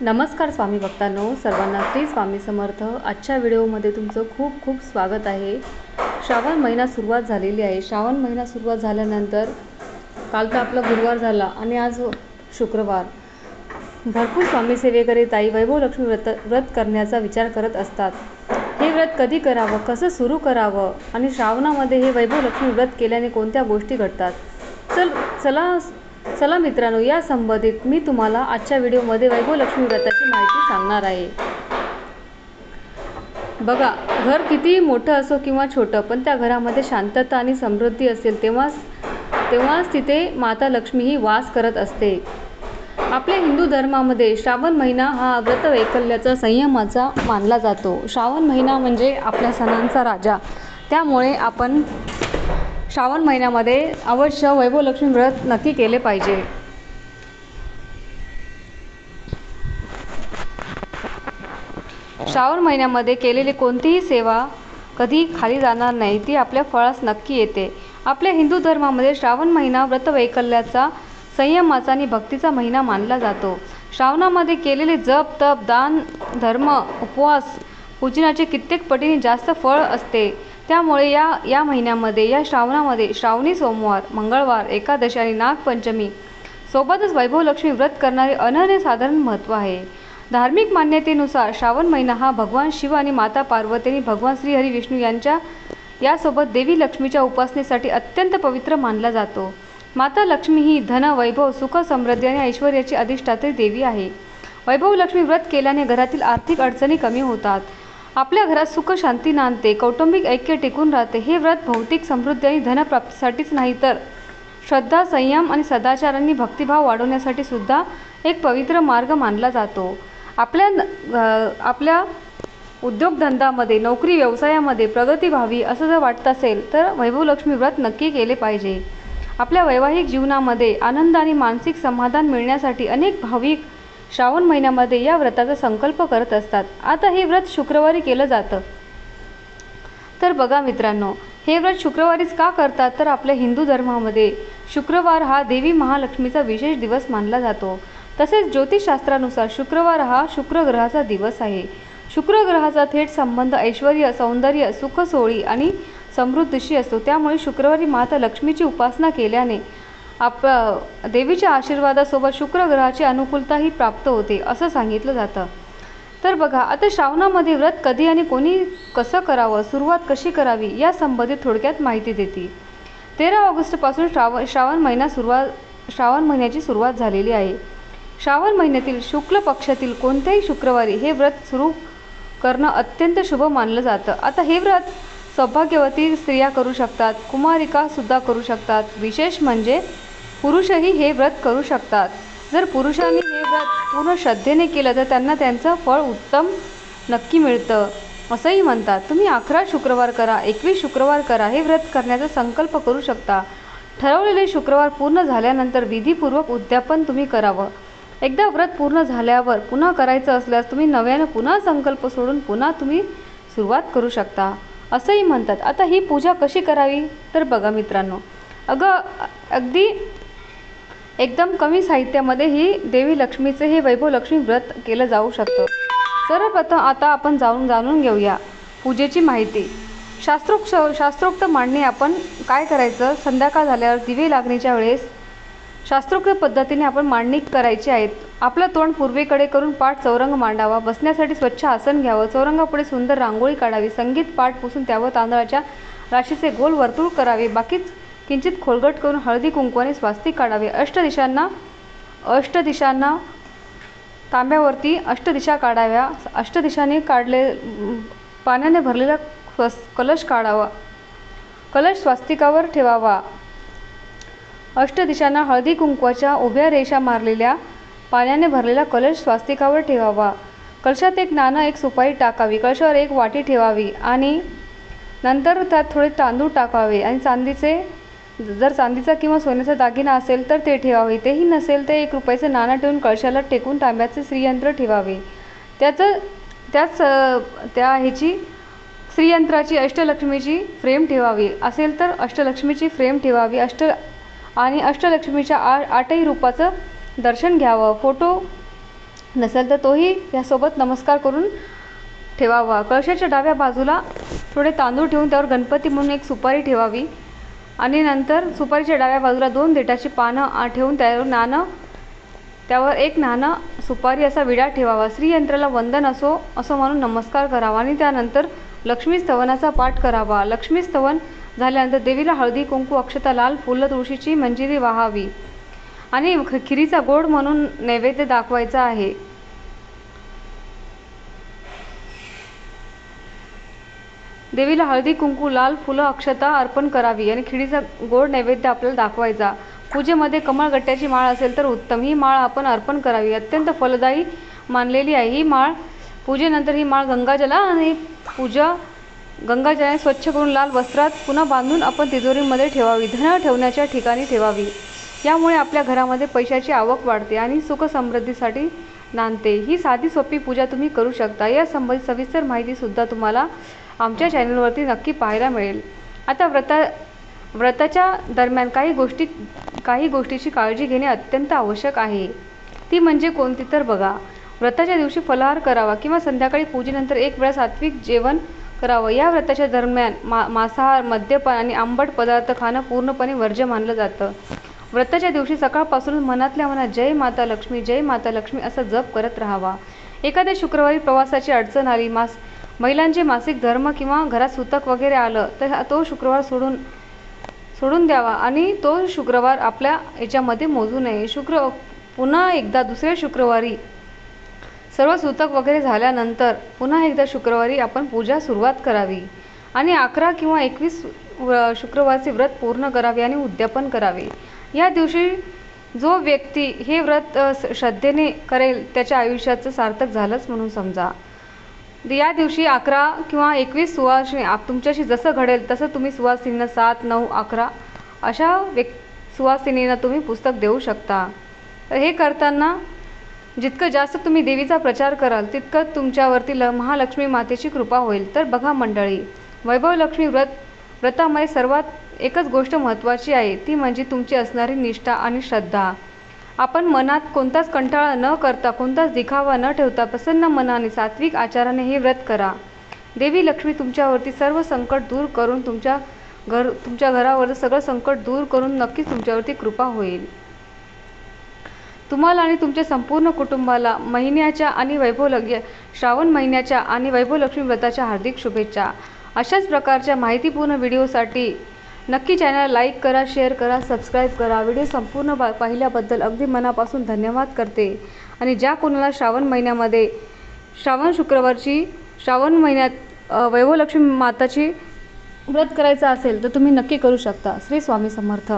नमस्कार स्वामी भक्तांनो, सर्वांना श्री स्वामी समर्थ। आजच्या व्हिडिओमध्ये तुमचं खूप खूप स्वागत आहे। श्रावण महिना सुरुवात झालेली आहे। श्रावण महिना सुरुवात झाल्यानंतर काल तर आपला गुरुवार झाला आणि आज शुक्रवार। भरपूर स्वामी सेवेकरी ताई वैभव लक्ष्मी व्रत करण्याचा विचार करत असतात। हे व्रत कधी करावं, कसं सुरू करावं आणि श्रावणामध्ये हे वैभव लक्ष्मी व्रत केल्याने कोणत्या गोष्टी घडतात। चला मित्रांनो, या संबंधित मी तुम्हाला आजच्या व्हिडिओमध्ये वैभव लक्ष्मी व्रताची माहिती सांगणार आहे। बघा, घर किती मोठं असो किंवा छोटं, पण त्या घरामध्ये शांतता आणि समृद्धी असेल तेव्हाच तिथे माता लक्ष्मी ही वास करत असते। आपल्या हिंदू धर्मामध्ये श्रावण महिना हा व्रत वैकल्याचा संयमाचा मानला जातो। श्रावण महिना म्हणजे आपल्या सणांचा राजा, त्यामुळे आपण श्रावण महिन्यामध्ये अवश्य वैभव लक्ष्मी व्रत नक्की केले पाहिजे। श्रावण महिन्यामध्ये केलेली कोणतीही सेवा कधी खाली जाणार नाही, ती आपल्या फळास नक्की येते। आपल्या हिंदू धर्मामध्ये श्रावण महिना व्रत वैकल्याचा, संयमाचा आणि भक्तीचा महिना मानला जातो। श्रावणामध्ये केलेले जप, तप, दान, धर्म, उपवास, पूजनाचे कित्येक पटीने जास्त फळ असते। त्यामुळे या महिन्यामध्ये, या श्रावणामध्ये श्रावणी सोमवार, मंगळवार, एकादशी आणि नागपंचमी सोबतच वैभव लक्ष्मी व्रत करणारे अनन्यसाधारण महत्त्व आहे। धार्मिक मान्यतेनुसार श्रावण महिना हा भगवान शिव आणि माता पार्वती आणि भगवान श्री हरी विष्णू यासोबत देवी लक्ष्मीच्या उपासनेसाठी अत्यंत पवित्र मानला जातो। माता लक्ष्मी ही धन, वैभव, सुख, समृद्धी आणि ऐश्वर्याची अधिष्ठात्री देवी आहे। वैभव लक्ष्मी व्रत केल्याने घरातील आर्थिक अडचणी कमी होतात, आपल्या घरात सुख शांती नांदते, कौटुंबिक ऐक्य टिकून राहते। हे व्रत भौतिक समृद्धी आणि धनप्राप्तीसाठीच नाही, तर श्रद्धा, संयम आणि सदाचार आणि भक्तिभाव वाढवण्यासाठी सुद्धा एक पवित्र मार्ग मानला जातो। आपल्या उद्योगधंद्यामध्ये, नोकरी व्यवसायामध्ये प्रगती व्हावी असं जर वाटत असेल तर वैभव लक्ष्मी व्रत नक्की केले पाहिजे। आपल्या वैवाहिक जीवनामध्ये आनंद आणि मानसिक समाधान मिळण्यासाठी अनेक भाविक श्रावण महिन्यामध्ये या व्रताचा संकल्प करत असतात। आता हे व्रत शुक्रवारी केलं जातं, तर बघा मित्रांनो, हे व्रत शुक्रवारीच का करतात, तर आपल्या हिंदू धर्मामध्ये शुक्रवार हा देवी महालक्ष्मीचा विशेष दिवस मानला जातो। तसेच ज्योतिषशास्त्रानुसार शुक्रवार हा शुक्र ग्रहाचा दिवस आहे। शुक्र ग्रहाचा थेट संबंध ऐश्वर्य, सौंदर्य, सुख, सोहळी आणि समृद्धीशी असतो। त्यामुळे शुक्रवारी माता लक्ष्मीची उपासना केल्याने देवीच्या आशीर्वादासोबत शुक्र ग्रहाची अनुकूलताही प्राप्त होते असं सांगितलं जातं। तर बघा, आता श्रावणामध्ये व्रत कधी आणि कोणी कसं करावं, सुरुवात कशी करावी या संबंधित थोडक्यात माहिती देते। 13 ऑगस्टपासून श्रावण महिन्याची सुरुवात झालेली आहे। श्रावण महिन्यातील शुक्ल पक्षातील कोणत्याही शुक्रवारी हे व्रत सुरू करणं अत्यंत शुभ मानलं जातं। आता हे व्रत सौभाग्यवती स्त्रिया करू शकतात, कुमारिका सुद्धा करू शकतात। विशेष म्हणजे पुरुषही हे व्रत करू शकतात। जर पुरुषांनी हे व्रत पूर्ण श्रद्धेने केलं तर त्यांना त्यांचं फळ उत्तम नक्की मिळतं असंही म्हणतात। तुम्ही 11 शुक्रवार करा, 21 शुक्रवार करा, हे व्रत करण्याचा संकल्प करू शकता। ठरवलेले शुक्रवार पूर्ण झाल्यानंतर विधीपूर्वक उद्यापन तुम्ही करावं। एकदा व्रत पूर्ण झाल्यावर पुन्हा करायचं असल्यास तुम्ही नव्यानं पुन्हा संकल्प सोडून पुन्हा तुम्ही सुरुवात करू शकता असंही म्हणतात। आता ही पूजा कशी करावी, तर बघा मित्रांनो, अगदी एकदम कमी साहित्यामध्ये ही देवी लक्ष्मीचे हे वैभव लक्ष्मी व्रत केलं जाऊ शकतं। सर्वप्रथम आता आपण जाणून घेऊया पूजेची माहिती। शास्त्रोक्त मांडणी आपण काय करायचं, संध्याकाळ झाल्यावर दिवे लागणीच्या वेळेस शास्त्रोक्त पद्धतीने आपण मांडणी करायची आहे। आपलं तोंड पूर्वेकडे करून पाठ चौरंग मांडावा, बसण्यासाठी स्वच्छ आसन घ्यावं, चौरंगापुढे सुंदर रांगोळी काढावी, संगीत पाठ पुसून त्यावर तांदळाच्या राशीचे गोल वर्तुळ करावे, बाकीच किंचित खोलगट करून हळदी कुंकवाने स्वास्तिक काढावे। अष्टदिशांना तांब्यावरती अष्टदिशा काढाव्या। अष्टदिशांनी पाण्याने भरलेला कलश काढावा, कलश स्वास्तिकावर ठेवावा। अष्टदिशांना हळदी कुंकवाच्या उभ्या रेषा मारलेल्या पाण्याने भरलेला कलश स्वास्तिकावर ठेवावा। कलशात एक नाणं, एक सुपारी टाकावी, कलशावर एक वाटी ठेवावी आणि नंतर त्यात थोडे तांदूळ टाकावे आणि जर चांदीचा किंवा सोन्याचा दागिना असेल तर ते ठेवावे, तेही नसेल तर 1 रुपयाचं नाणं ठेवून कळशाला टेकून तांब्याचे श्रीयंत्र ठेवावे। श्रीयंत्राची अष्टलक्ष्मीची फ्रेम ठेवावी, असेल तर अष्टलक्ष्मीची फ्रेम ठेवावी आणि अष्टलक्ष्मीच्या 8ही रूपाचं दर्शन घ्यावं। नसेल तर तोही यासोबत नमस्कार करून ठेवावा। कळशाच्या डाव्या बाजूला थोडे तांदूळ ठेवून त्यावर गणपती म्हणून एक सुपारी ठेवावी आणि नंतर सुपारीच्या डाव्या बाजूला 2 देठाची पानं ठेवून त्यावर एक नाणं सुपारी असा विडा ठेवावा। श्रीयंत्राला वंदन असो म्हणून नमस्कार करावा आणि त्यानंतर लक्ष्मी स्तवनाचा पाठ करावा। लक्ष्मी स्तवन झाल्यानंतर देवीला हळदी कुंकू अक्षता लाल फुलं तुळशीची मंजिरी वाहावी आणि खिरीचा गोड म्हणून नैवेद्य दाखवायचा आहे। देवीला हळदी कुंकू लाल फुलं अक्षता अर्पण करावी आणि खिरीचा गोड नैवेद्य आपल्याला दाखवायचा। पूजेमध्ये कमळगट्ट्याची माळ असेल तर उत्तम, ही माळ आपण अर्पण करावी, अत्यंत फलदायी मानलेली आहे। ही माळ पूजेनंतर ही माळ गंगाजलाने स्वच्छ करून लाल वस्त्रात पुन्हा बांधून आपण तिजोरीमध्ये ठेवावी, धन ठेवण्याच्या ठिकाणी ठेवावी। यामुळे आपल्या घरामध्ये पैशाची आवक वाढते आणि सुख समृद्धीसाठी नांदते। ही साधी सोपी पूजा तुम्ही करू शकता। या संबंधित सविस्तर माहिती सुद्धा तुम्हाला आमच्या चॅनलवरती नक्की पाहायला मिळेल। आता व्रताच्या दरम्यान काही गोष्टीची काळजी घेणे अत्यंत आवश्यक आहे। ती म्हणजे कोणती तर बघा, व्रताच्या दिवशी फलाहार करावा किंवा संध्याकाळी पूजेनंतर एक वेळा सात्विक जेवण करावं। या व्रताच्या दरम्यान मांसाहार, मद्यपान आणि आंबट पदार्थ खाणं पूर्णपणे वर्ज्य मानलं जातं। व्रताच्या दिवशी सकाळपासून मनातल्या मनात जय माता लक्ष्मी, जय माता लक्ष्मी असा जप करत राहावा। एखाद्या शुक्रवारी प्रवासाची अडचण आली, महिलांचे मासिक धर्म किंवा घरात सुतक वगैरे आलं तर तो शुक्रवार सोडून द्यावा आणि तो शुक्रवार आपल्या याच्यामध्ये मोजू नये। पुन्हा एकदा दुसऱ्या शुक्रवारी सर्व सुतक वगैरे झाल्यानंतर पुन्हा एकदा शुक्रवारी आपण पूजा सुरुवात करावी आणि 11 किंवा 21 शुक्रवारचे व्रत पूर्ण करावे आणि उद्यापन करावे। या दिवशी जो व्यक्ती हे व्रत श्रद्धेने करेल त्याच्या आयुष्याचं सार्थक झालंच म्हणून समजा। या दिवशी 11 किंवा 21 सुवासिनी तुमच्याशी जसं घडेल तसं तुम्ही सुवासिनींना 7, 9, 11 अशा सुवासिनींना तुम्ही पुस्तक देऊ शकता। तर हे करताना जितकं जास्त तुम्ही देवीचा प्रचार कराल तितकं तुमच्यावरती महालक्ष्मी मातेची कृपा होईल। तर बघा मंडळी, वैभव लक्ष्मी व्रतामध्ये सर्वात एकच गोष्ट महत्त्वाची आहे, ती म्हणजे तुमची असणारी निष्ठा आणि श्रद्धा। आपण मनात कोणताच कंटाळा न करता, कोणताच दिखावा न ठेवता प्रसन्न मनाने सात्विक आचाराने हे व्रत करा। देवी लक्ष्मी तुमच्यावरती सर्व संकट दूर करून तुमच्या घरावरचं सगळं संकट दूर करून नक्कीच तुमच्यावरती कृपा होईल। तुम्हाला आणि तुमच्या संपूर्ण कुटुंबाला श्रावण महिन्याच्या आणि वैभव लक्ष्मी व्रताच्या हार्दिक शुभेच्छा। अशाच प्रकारच्या माहितीपूर्ण व्हिडिओसाठी नक्की चॅनल लाईक करा, शेअर करा, सबस्क्राईब करा। व्हिडिओ संपूर्ण पाहिल्याबद्दल अगदी मनापासून धन्यवाद करते आणि ज्या कोणाला श्रावण महिन्यात वैभव लक्ष्मी माताची व्रत करायचं असेल तर तुम्ही नक्की करू शकता। श्री स्वामी समर्थ।